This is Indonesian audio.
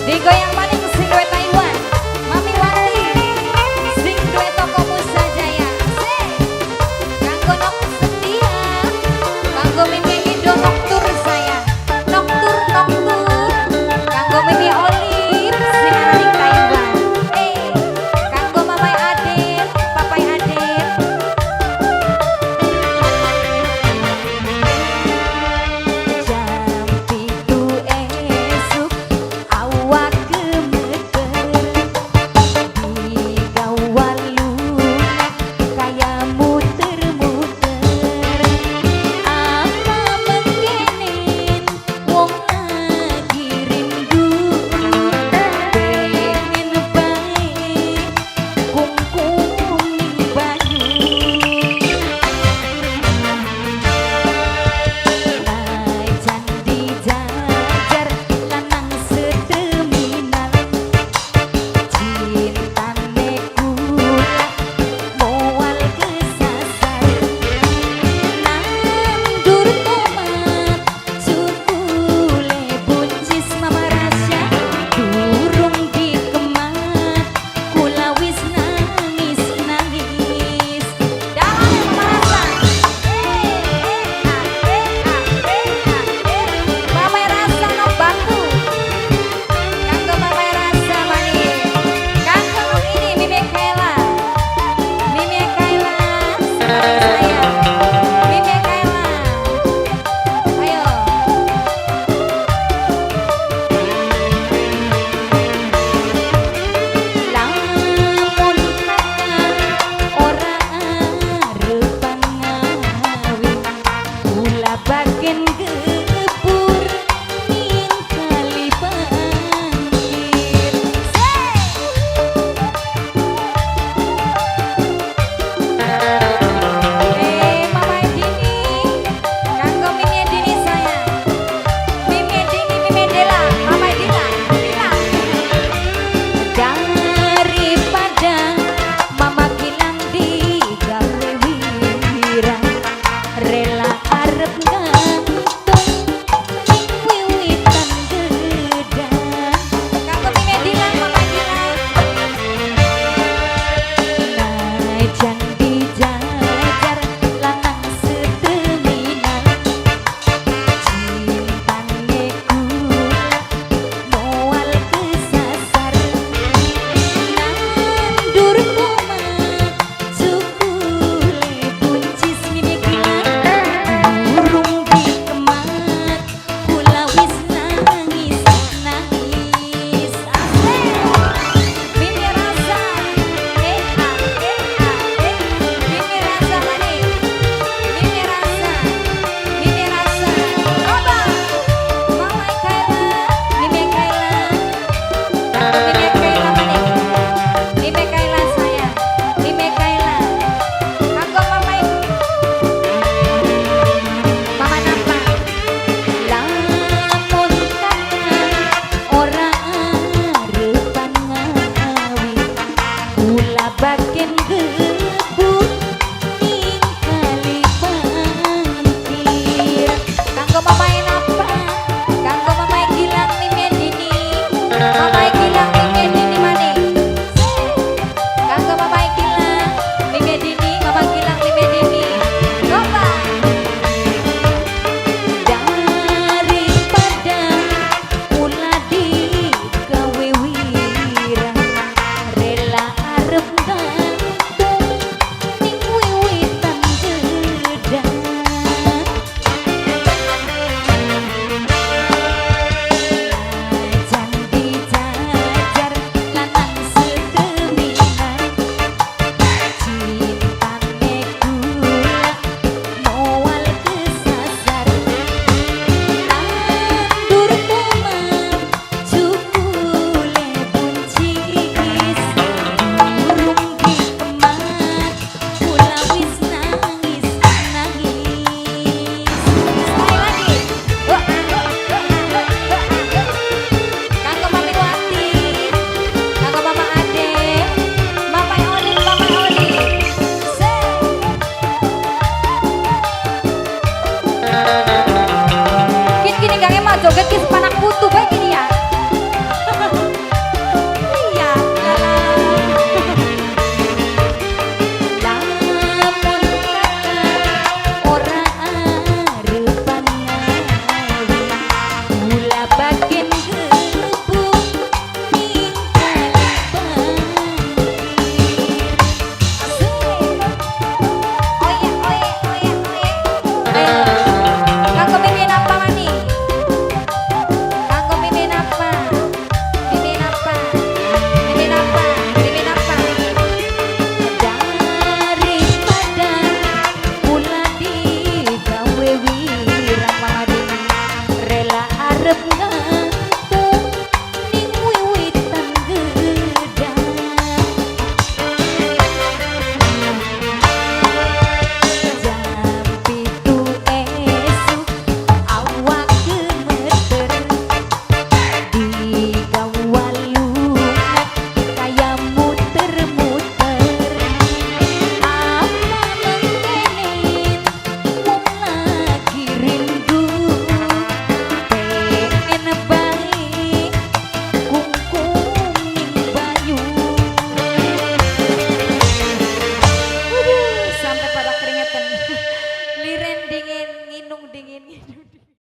Digoyang maning sing duet Taiwan, Mami Wati, sing duet Toko Musa Jaya. Kanggo nok setia, kanggo mimi hido noktur saya, noktur noktur, kanggo mimi Olive sing aning Taiwan. Kanggo Mamai Adit, Papai Adit. Jam pitu esuk awak gemeter digawal lunak kaya muter-muter apa mengkenin wong lagi rindu pengen bae kungkung banyu najan dijajar lanang sedeminal cintane kula moal kesasar nandur tomat cukule buncis Mama Rasya durung dikemat kula wis nangis nangis dalam Mama Rasa no batu kanggo Mama Rasa mani kanggo nok ini Mimi Kaila saya Mimi Kaila ayo lamun ora arep ngawin kula bagen gepur ning kali pangkir Mama Dini kanggo Mimi Dini saya Mimi Dini Mimi Dela Mama Dila daripada Mama Gilang digawe wirang rela arep gantung ning wiwitan gedang kanggo Mimi Dila Mama Dila najan dijajar lanang sedeminal cintane kula moal kesasar nandur tomat cukule buncis Mimi Gilang durung dikemat kula wis nangis nangis Mimi Rasa Mimi Rasa maning Mimi Rasa Oba Mamai Kaila Mimi Kaila